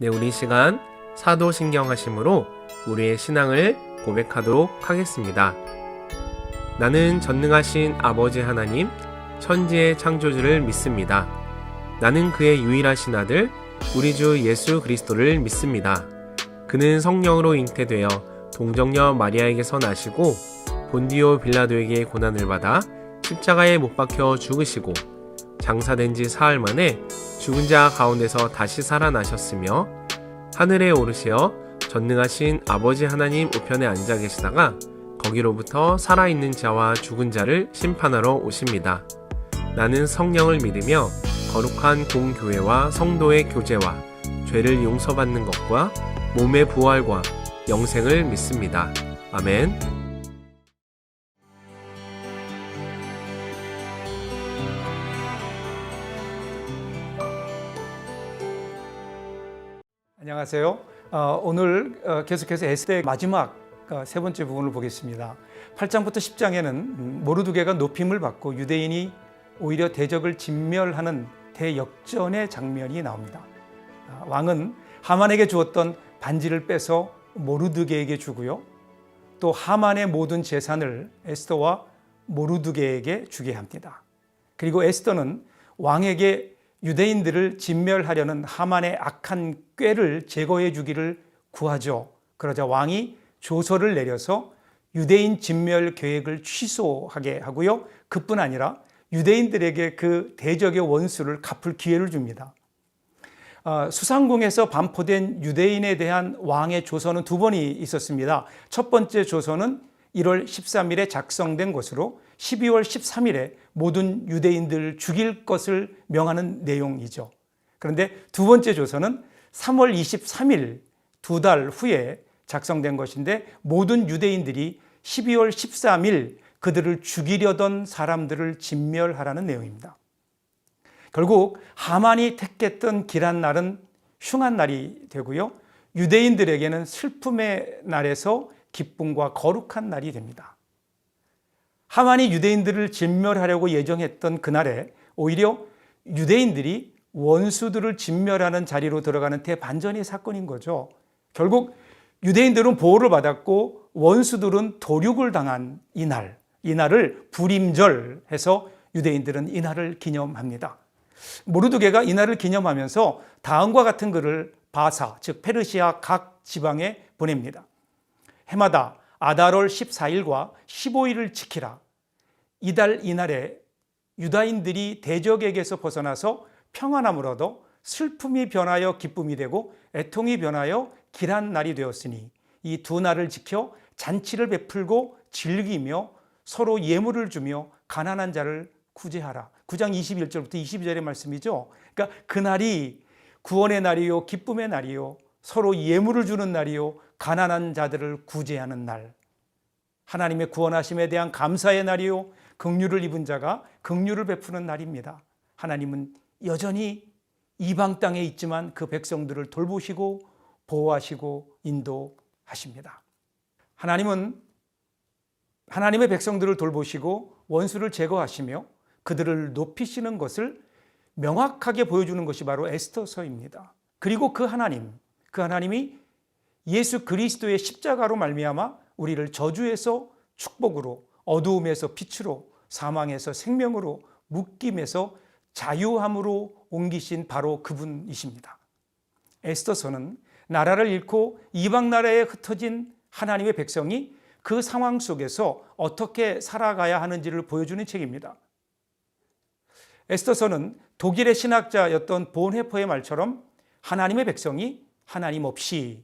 네, 우리 시간 사도신경하심으로 우리의 신앙을 고백하도록 하겠습니다. 나는 전능하신 아버지 하나님, 천지의 창조주를 믿습니다. 나는 그의 유일하신 아들, 우리 주 예수 그리스도를 믿습니다. 그는 성령으로 잉태되어 동정녀 마리아에게서 나시고 본디오 빌라도에게 고난을 받아 십자가에 못 박혀 죽으시고 장사된 지 사흘 만에 죽은 자 가운데서 다시 살아나셨으며 하늘에 오르시어 전능하신 아버지 하나님 우편에 앉아 계시다가 거기로부터 살아있는 자와 죽은 자를 심판하러 오십니다. 나는 성령을 믿으며 거룩한 공교회와 성도의 교제와 죄를 용서받는 것과 몸의 부활과 영생을 믿습니다. 아멘. 안녕하세요. 오늘 계속해서 에스더의 마지막 세 번째 부분을 보겠습니다. 8장부터 10장에는 모르드게가 높임을 받고 유대인이 오히려 대적을 진멸하는 대역전의 장면이 나옵니다. 왕은 하만에게 주었던 반지를 빼서 모르드게에게 주고요. 또 하만의 모든 재산을 에스더와 모르드게에게 주게 합니다. 그리고 에스더는 왕에게 유대인들을 진멸하려는 하만의 악한 꾀를 제거해 주기를 구하죠. 그러자 왕이 조서를 내려서 유대인 진멸 계획을 취소하게 하고요. 그뿐 아니라 유대인들에게 그 대적의 원수를 갚을 기회를 줍니다. 수상궁에서 반포된 유대인에 대한 왕의 조서는 두 번이 있었습니다. 첫 번째 조서는 1월 13일에 작성된 것으로 12월 13일에 모든 유대인들 죽일 것을 명하는 내용이죠. 그런데 두 번째 조서는 3월 23일 두 달 후에 작성된 것인데 모든 유대인들이 12월 13일 그들을 죽이려던 사람들을 진멸하라는 내용입니다. 결국 하만이 택했던 길한 날은 흉한 날이 되고요. 유대인들에게는 슬픔의 날에서 기쁨과 거룩한 날이 됩니다. 하만이 유대인들을 진멸하려고 예정했던 그날에 오히려 유대인들이 원수들을 진멸하는 자리로 들어가는 대반전의 사건인 거죠. 결국 유대인들은 보호를 받았고 원수들은 도륙을 당한 이 날을 불임절 해서 유대인들은 이 날을 기념합니다. 모르드게가 이 날을 기념하면서 다음과 같은 글을 바사, 즉 페르시아 각 지방에 보냅니다. 해마다 아달월 14일과 15일을 지키라. 이날에 유다인들이 대적에게서 벗어나서 평안함을 얻어 슬픔이 변하여 기쁨이 되고 애통이 변하여 길한 날이 되었으니 이 두 날을 지켜 잔치를 베풀고 즐기며 서로 예물을 주며 가난한 자를 구제하라. 9장 21절부터 22절의 말씀이죠. 그러니까 그날이 구원의 날이요 기쁨의 날이요 서로 예물을 주는 날이요 가난한 자들을 구제하는 날, 하나님의 구원하심에 대한 감사의 날이요 긍휼을 입은 자가 긍휼을 베푸는 날입니다. 하나님은 여전히 이방 땅에 있지만 그 백성들을 돌보시고 보호하시고 인도하십니다. 하나님은 하나님의 백성들을 돌보시고 원수를 제거하시며 그들을 높이시는 것을 명확하게 보여주는 것이 바로 에스더서입니다. 그리고 그 하나님이 예수 그리스도의 십자가로 말미암아 우리를 저주에서 축복으로, 어두움에서 빛으로, 사망에서 생명으로, 묶임에서 자유함으로 옮기신 바로 그분이십니다. 에스더서는 나라를 잃고 이방 나라에 흩어진 하나님의 백성이 그 상황 속에서 어떻게 살아가야 하는지를 보여주는 책입니다. 에스더서는 독일의 신학자였던 본헤퍼의 말처럼 하나님의 백성이 하나님 없이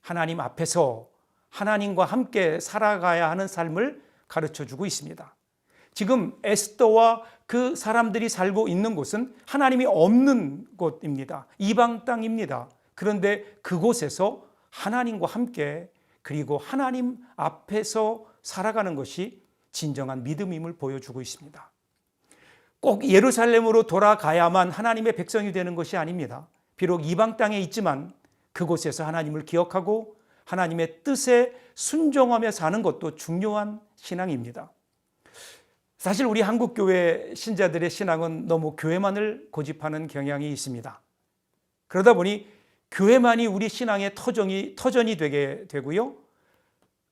하나님 앞에서 하나님과 함께 살아가야 하는 삶을 가르쳐주고 있습니다. 지금 에스더와 그 사람들이 살고 있는 곳은 하나님이 없는 곳입니다. 이방 땅입니다. 그런데 그곳에서 하나님과 함께 그리고 하나님 앞에서 살아가는 것이 진정한 믿음임을 보여주고 있습니다. 꼭 예루살렘으로 돌아가야만 하나님의 백성이 되는 것이 아닙니다. 비록 이방 땅에 있지만 그곳에서 하나님을 기억하고 하나님의 뜻에 순종하며 사는 것도 중요한 신앙입니다. 사실 우리 한국교회 신자들의 신앙은 너무 교회만을 고집하는 경향이 있습니다. 그러다 보니 교회만이 우리 신앙의 터전이 되게 되고요.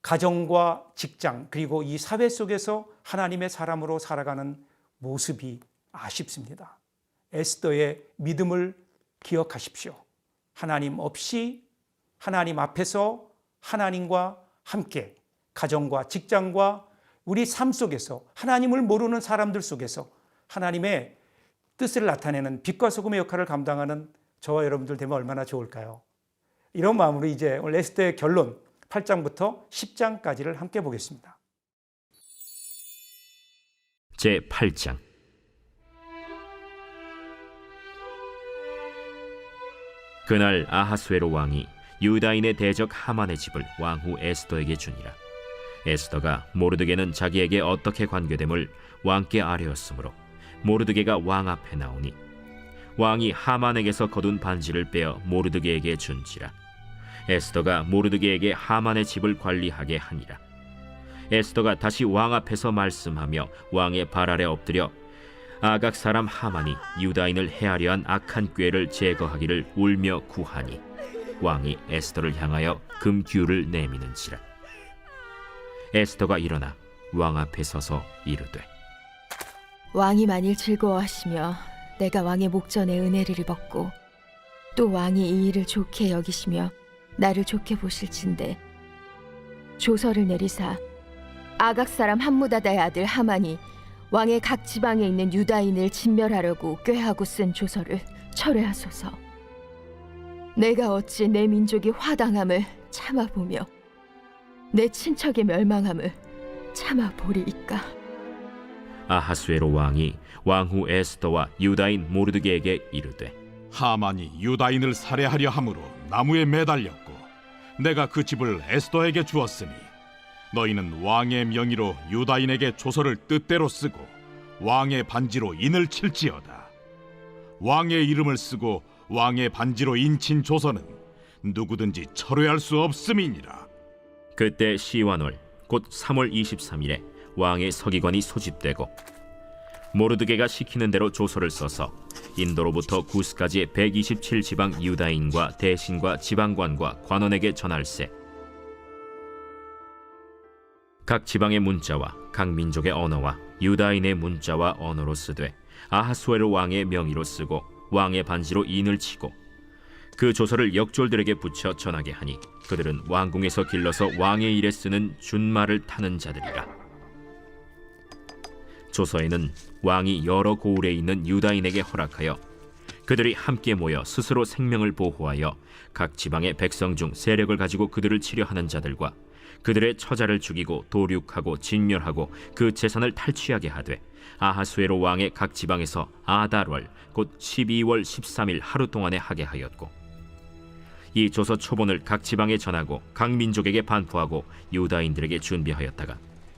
가정과 직장 그리고 이 사회 속에서 하나님의 사람으로 살아가는 모습이 아쉽습니다. 에스더의 믿음을 기억하십시오. 하나님 없이 하나님 앞에서 하나님과 함께 가정과 직장과 우리 삶 속에서 하나님을 모르는 사람들 속에서 하나님의 뜻을 나타내는 빛과 소금의 역할을 감당하는 저와 여러분들 되면 얼마나 좋을까요? 이런 마음으로 이제 오늘 에스더의 결론 8장부터 10장까지를 함께 보겠습니다. 제8장 그날 아하수에로 왕이 유다인의 대적 하만의 집을 왕후 에스더에게 주니라. 에스더가 모르드게는 자기에게 어떻게 관계됨을 왕께 아뢰었으므로 모르드게가 왕 앞에 나오니 왕이 하만에게서 거둔 반지를 빼어 모르드게에게 준지라. 에스더가 모르드게에게 하만의 집을 관리하게 하니라. 에스더가 다시 왕 앞에서 말씀하며 왕의 발 아래 엎드려 아각 사람 하만이 유다인을 해하려 한 악한 꾀를 제거하기를 울며 구하니 왕이 에스더를 향하여 금규를 내미는지라. 에스더가 일어나 왕 앞에 서서 이르되 왕이 만일 즐거워하시며 내가 왕의 목전에 은혜를 입었고 또 왕이 이 일을 좋게 여기시며 나를 좋게 보실진대 조서를 내리사 아각 사람 함무다다의 아들 하만이 왕의 각 지방에 있는 유다인을 진멸하려고 꾀하고 쓴 조서를 철회하소서. 내가 어찌 내 민족이 화당함을 참아보며 내 친척의 멸망함을 참아보리이까. 아하수에로 왕이 왕후 에스더와 유다인 모르드게에게 이르되 하만이 유다인을 살해하려 함으로 나무에 매달렸고 내가 그 집을 에스더에게 주었으니 너희는 왕의 명의로 유다인에게 조서를 뜻대로 쓰고 왕의 반지로 인을 칠지어다. 왕의 이름을 쓰고 왕의 반지로 인친 조서는 누구든지 철회할 수 없음이니라. 그때 시완월 곧 3월 23일에 왕의 서기관이 소집되고 모르드게가 시키는 대로 조서를 써서 인도로부터 구스까지의 127지방 유다인과 대신과 지방관과 관원에게 전할세. 각 지방의 문자와 각 민족의 언어와 유다인의 문자와 언어로 쓰되 아하수에로 왕의 명의로 쓰고 왕의 반지로 인을 치고 그 조서를 역졸들에게 붙여 전하게 하니 그들은 왕궁에서 길러서 왕의 일에 쓰는 준말을 타는 자들이라. 조서에는 왕이 여러 고을에 있는 유다인에게 허락하여 그들이 함께 모여 스스로 생명을 보호하여 각 지방의 백성 중 세력을 가지고 그들을 치려하는 자들과 그들의 처자를 죽이고 도륙하고 진멸하고 그 재산을 탈취하게 하되 아하수에로 왕의 각 지방에서 아달월 곧 12월 13일 하루 동안에 하게 하였고 이 조서 초본을 각 지방에 전하고 각 민족에게 반포하고 유다인들에게 준비하였다가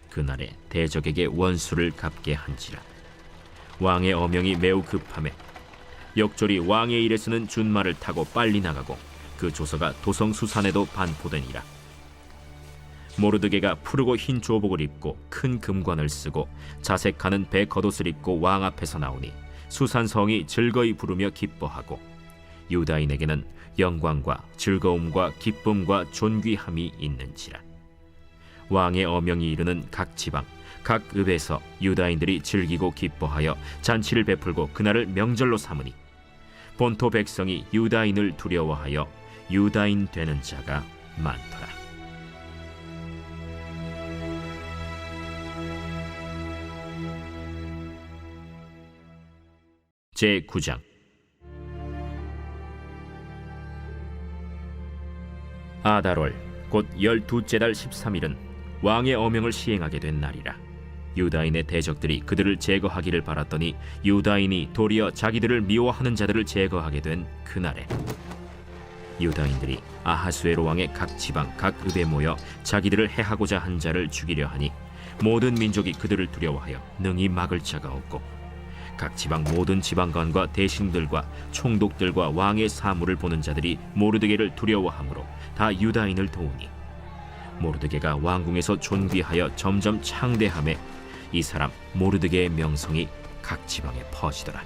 그날에 대적에게 원수를 갚게 한지라. 왕의 어명이 매우 급함에 역졸이 왕의 일에 쓰는 준말을 타고 빨리 나가고 그 조서가 도성수산에도 반포되니라. 모르드게가 푸르고 흰 조복을 입고 큰 금관을 쓰고 자색하는 배 겉옷을 입고 왕 앞에서 나오니 수산성이 즐거이 부르며 기뻐하고 유다인에게는 영광과 즐거움과 기쁨과 존귀함이 있는지라. 왕의 어명이 이르는 각 지방 각 읍에서 유다인들이 즐기고 기뻐하여 잔치를 베풀고 그날을 명절로 삼으니 본토 백성이 유다인을 두려워하여 유다인 되는 자가 많더라. 제9장 아달월 곧 12째 달 13일은 왕의 어명을 시행하게 된 날이라. 유다인의 대적들이 그들을 제거하기를 바랐더니 유다인이 도리어 자기들을 미워하는 자들을 제거하게 된 그날에 유다인들이 아하수에로 왕의 각 지방 각 읍에 모여 자기들을 해하고자 한 자를 죽이려 하니 모든 민족이 그들을 두려워하여 능히 막을 자가 없고 각 지방 모든 지방관과 대신들과 총독들과 왕의 사물을 보는 자들이 모르드게를 두려워하므로 다 유다인을 도우니 모르드게가 왕궁에서 존귀하여 점점 창대함에 이 사람 모르드게의 명성이 각 지방에 퍼지더라.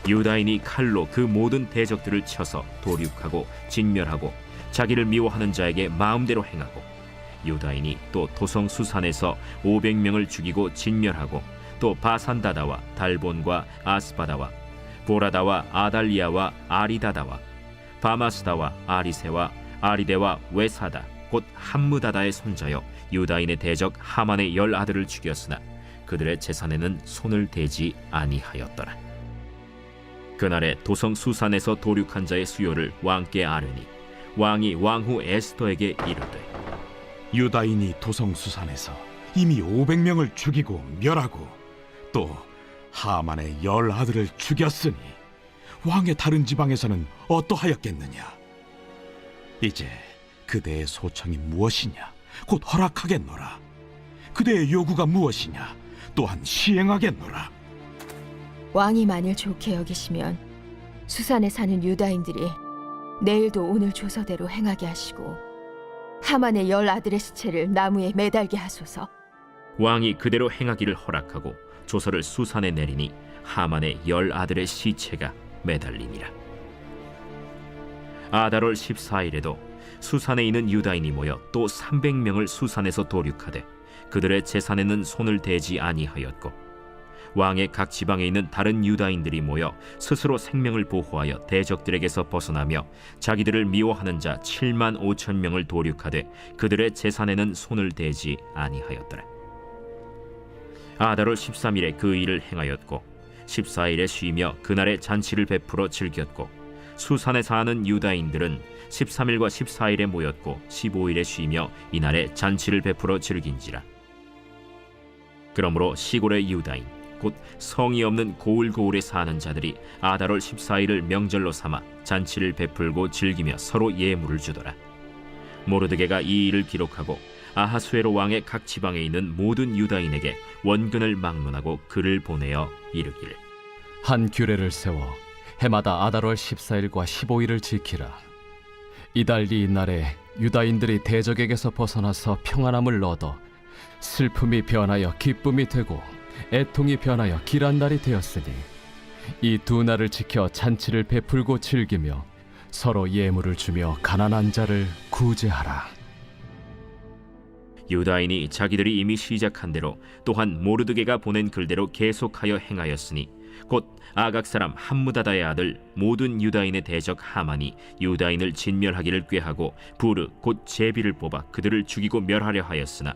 유다인이 칼로 그 모든 대적들을 쳐서 도륙하고 진멸하고 자기를 미워하는 자에게 마음대로 행하고, 유다인이 또 도성 수산에서 500명을 죽이고 진멸하고, 또 바산다다와 달본과 아스바다와 보라다와 아달리아와 아리다다와 바마스다와 아리세와 아리데와 외사다 곧 함무다다의 손자여 유다인의 대적 하만의 10 아들을 죽였으나 그들의 재산에는 손을 대지 아니하였더라. 그날에 도성 수산에서 도륙한 자의 수요를 왕께 아뢰니 왕이 왕후 에스더에게 이르되, 유다인이 도성수산에서 이미 500명을 죽이고 멸하고 또 하만의 10 아들을 죽였으니 왕의 다른 지방에서는 어떠하였겠느냐? 이제 그대의 소청이 무엇이냐? 곧 허락하겠노라. 그대의 요구가 무엇이냐? 또한 시행하겠노라. 왕이 만일 좋게 여기시면 수산에 사는 유다인들이 내일도 오늘 조서대로 행하게 하시고 하만의 10 아들의 시체를 나무에 매달게 하소서. 왕이 그대로 행하기를 허락하고 조서를 수산에 내리니 하만의 10 아들의 시체가 매달리니라. 아달월 14일에도 수산에 있는 유다인이 모여 또 300명을 수산에서 도륙하되 그들의 재산에는 손을 대지 아니하였고, 왕의 각 지방에 있는 다른 유다인들이 모여 스스로 생명을 보호하여 대적들에게서 벗어나며 자기들을 미워하는 자 7만 5천 명을 도륙하되 그들의 재산에는 손을 대지 아니하였더라. 아달월 13일에 그 일을 행하였고 14일에 쉬며 그날에 잔치를 베풀어 즐겼고, 수산에 사는 유다인들은 13일과 14일에 모였고 15일에 쉬며 이날에 잔치를 베풀어 즐긴지라. 그러므로 시골의 유다인 곧 성이 없는 고을고을에 사는 자들이 아달월 14일을 명절로 삼아 잔치를 베풀고 즐기며 서로 예물을 주더라. 모르드게가 이 일을 기록하고 아하수에로 왕의 각 지방에 있는 모든 유다인에게 원근을 막론하고 글을 보내어 이르기를, 한 규례를 세워 해마다 아달월 14일과 15일을 지키라. 이달 이날에 유다인들이 대적에게서 벗어나서 평안함을 얻어 슬픔이 변하여 기쁨이 되고 애통이 변하여 길한 날이 되었으니 이 두 날을 지켜 잔치를 베풀고 즐기며 서로 예물을 주며 가난한 자를 구제하라. 유다인이 자기들이 이미 시작한 대로 또한 모르드게가 보낸 글대로 계속하여 행하였으니 곧 아각 사람 함무다다의 아들 모든 유다인의 대적 하만이 유다인을 진멸하기를 꾀하고 부르 곧 제비를 뽑아 그들을 죽이고 멸하려 하였으나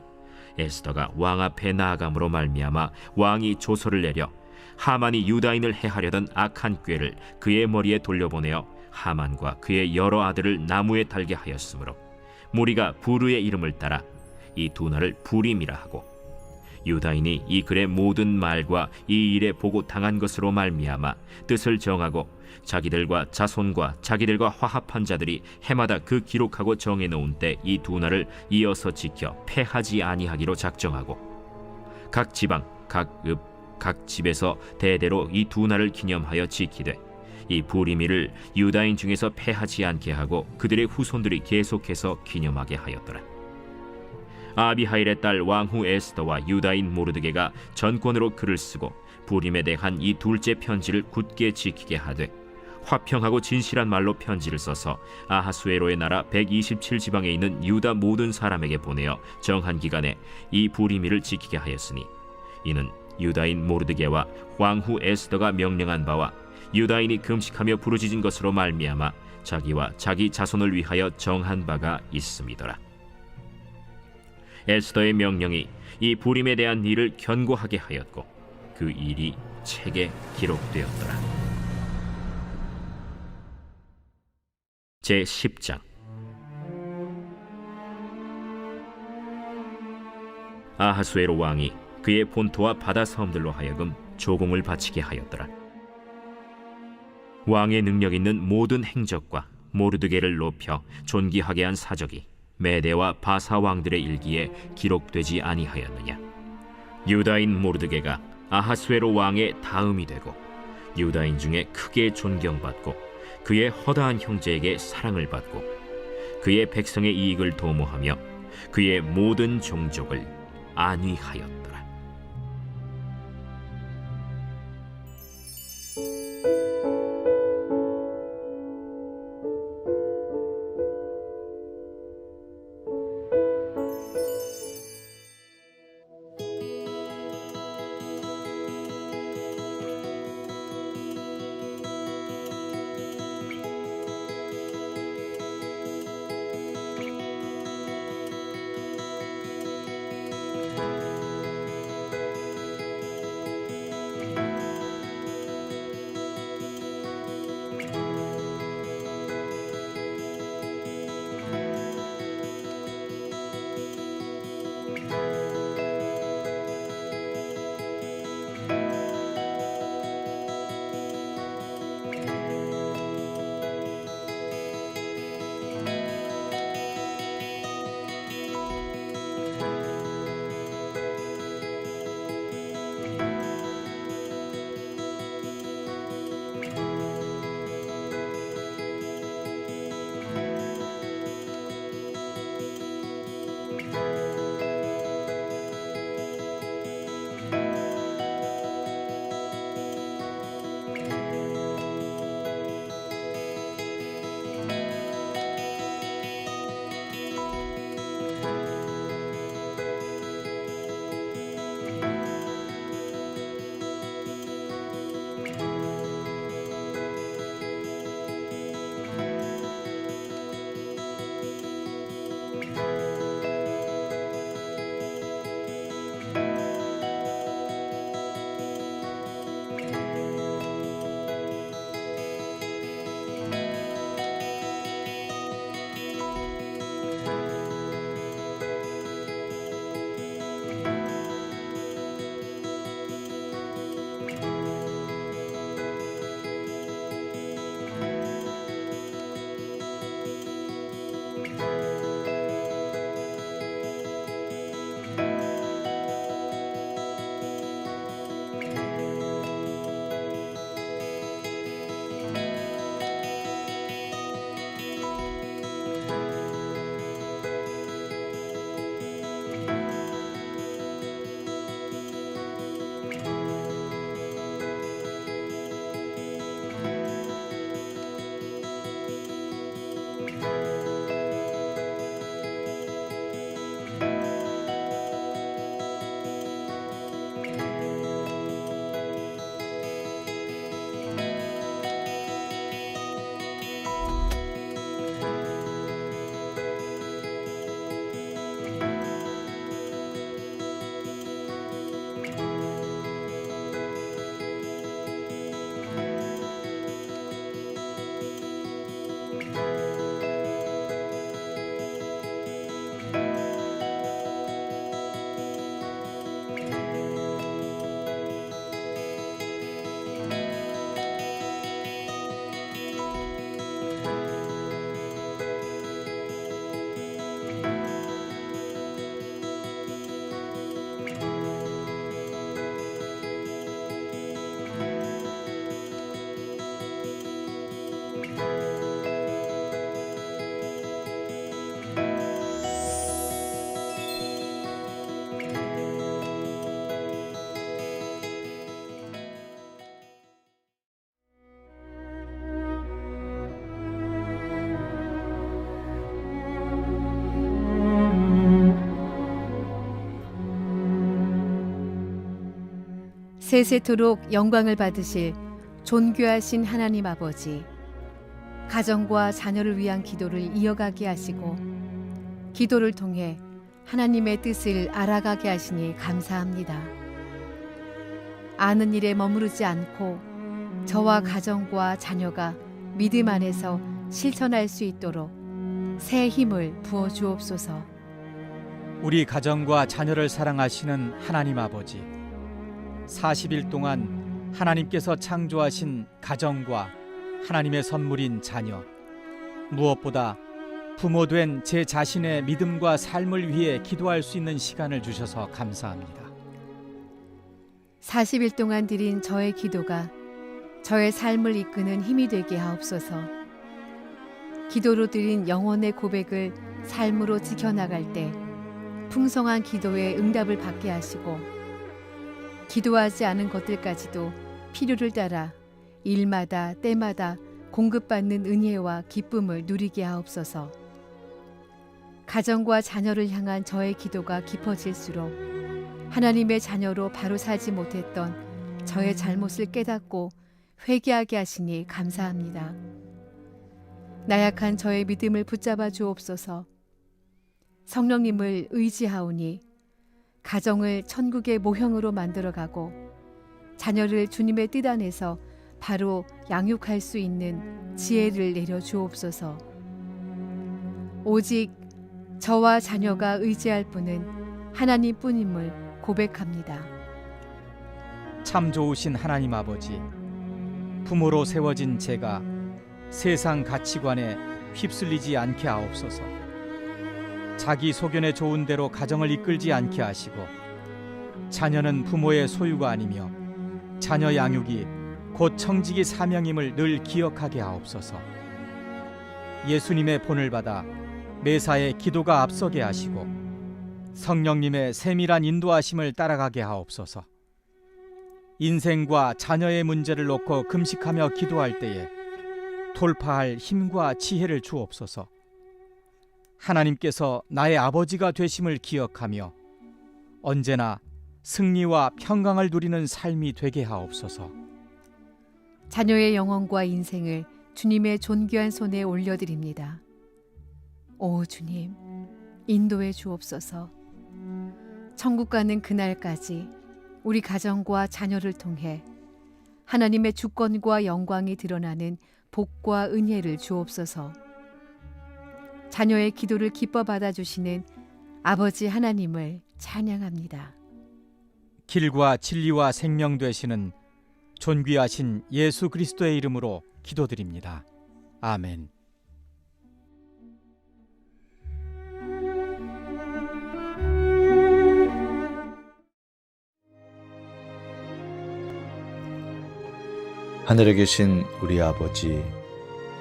에스더가 왕 앞에 나아감으로 말미암아 왕이 조서를 내려 하만이 유다인을 해하려던 악한 꾀를 그의 머리에 돌려보내어 하만과 그의 여러 아들을 나무에 달게 하였으므로 무리가 부르의 이름을 따라 이 두 날을 부림이라 하고, 유다인이 이 글의 모든 말과 이 일에 보고 당한 것으로 말미암아 뜻을 정하고 자기들과 자손과 자기들과 화합한 자들이 해마다 그 기록하고 정해놓은 때 이 두 날을 이어서 지켜 패하지 아니하기로 작정하고, 각 지방, 각 읍, 각 집에서 대대로 이 두 날을 기념하여 지키되 이 부림일을 유다인 중에서 패하지 않게 하고 그들의 후손들이 계속해서 기념하게 하였더라. 아비하일의 딸 왕후 에스더와 유다인 모르드게가 전권으로 글을 쓰고 부림에 대한 이 둘째 편지를 굳게 지키게 하되, 화평하고 진실한 말로 편지를 써서 아하수에로의 나라 127지방에 있는 유다 모든 사람에게 보내어 정한 기간에 이 부림일을 지키게 하였으니, 이는 유다인 모르드게와 왕후 에스더가 명령한 바와 유다인이 금식하며 부르짖은 것으로 말미암아 자기와 자기 자손을 위하여 정한 바가 있음이더라. 에스더의 명령이 이 부림에 대한 일을 견고하게 하였고 그 일이 책에 기록되었더라. 제10장. 아하수에로 왕이 그의 본토와 바다 섬들로 하여금 조공을 바치게 하였더라. 왕의 능력 있는 모든 행적과 모르드게를 높여 존귀하게 한 사적이 메대와 바사 왕들의 일기에 기록되지 아니하였느냐. 유다인 모르드게가 아하수에로 왕의 다음이 되고 유다인 중에 크게 존경받고 그의 허다한 형제에게 사랑을 받고 그의 백성의 이익을 도모하며 그의 모든 종족을 안위하였더라. 세세토록 영광을 받으실 존귀하신 하나님 아버지, 가정과 자녀를 위한 기도를 이어가게 하시고 기도를 통해 하나님의 뜻을 알아가게 하시니 감사합니다. 아는 일에 머무르지 않고 저와 가정과 자녀가 믿음 안에서 실천할 수 있도록 새 힘을 부어 주옵소서. 우리 가정과 자녀를 사랑하시는 하나님 아버지, 40일 동안 하나님께서 창조하신 가정과 하나님의 선물인 자녀, 무엇보다 부모 된 제 자신의 믿음과 삶을 위해 기도할 수 있는 시간을 주셔서 감사합니다. 40일 동안 드린 저의 기도가 저의 삶을 이끄는 힘이 되게 하옵소서. 기도로 드린 영혼의 고백을 삶으로 지켜나갈 때 풍성한 기도의 응답을 받게 하시고, 기도하지 않은 것들까지도 필요를 따라 일마다 때마다 공급받는 은혜와 기쁨을 누리게 하옵소서. 가정과 자녀를 향한 저의 기도가 깊어질수록 하나님의 자녀로 바로 살지 못했던 저의 잘못을 깨닫고 회개하게 하시니 감사합니다. 나약한 저의 믿음을 붙잡아 주옵소서. 성령님을 의지하오니 가정을 천국의 모형으로 만들어가고 자녀를 주님의 뜻 안에서 바로 양육할 수 있는 지혜를 내려 주옵소서. 오직 저와 자녀가 의지할 분은 하나님뿐임을 고백합니다. 참 좋으신 하나님 아버지, 부모로 세워진 제가 세상 가치관에 휩쓸리지 않게 하옵소서. 자기 소견에 좋은 대로 가정을 이끌지 않게 하시고, 자녀는 부모의 소유가 아니며 자녀 양육이 곧 청지기 사명임을 늘 기억하게 하옵소서. 예수님의 본을 받아 매사에 기도가 앞서게 하시고 성령님의 세밀한 인도하심을 따라가게 하옵소서. 인생과 자녀의 문제를 놓고 금식하며 기도할 때에 돌파할 힘과 지혜를 주옵소서. 하나님께서 나의 아버지가 되심을 기억하며 언제나 승리와 평강을 누리는 삶이 되게 하옵소서. 자녀의 영혼과 인생을 주님의 존귀한 손에 올려드립니다. 오 주님, 인도해 주옵소서. 천국 가는 그날까지 우리 가정과 자녀를 통해 하나님의 주권과 영광이 드러나는 복과 은혜를 주옵소서. 자녀의 기도를 기뻐 받아주시는 아버지 하나님을 찬양합니다. 길과 진리와 생명 되시는 존귀하신 예수 그리스도의 이름으로 기도드립니다. 아멘. 하늘에 계신 우리 아버지,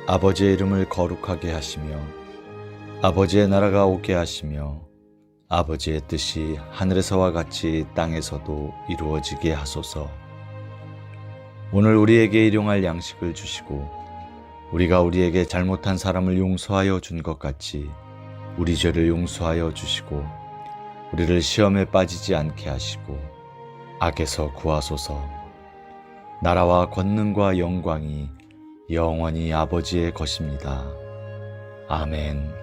아버지의 이름을 거룩하게 하시며 아버지의 나라가 오게 하시며 아버지의 뜻이 하늘에서와 같이 땅에서도 이루어지게 하소서. 오늘 우리에게 일용할 양식을 주시고 우리가 우리에게 잘못한 사람을 용서하여 준 것 같이 우리 죄를 용서하여 주시고 우리를 시험에 빠지지 않게 하시고 악에서 구하소서. 나라와 권능과 영광이 영원히 아버지의 것입니다. 아멘.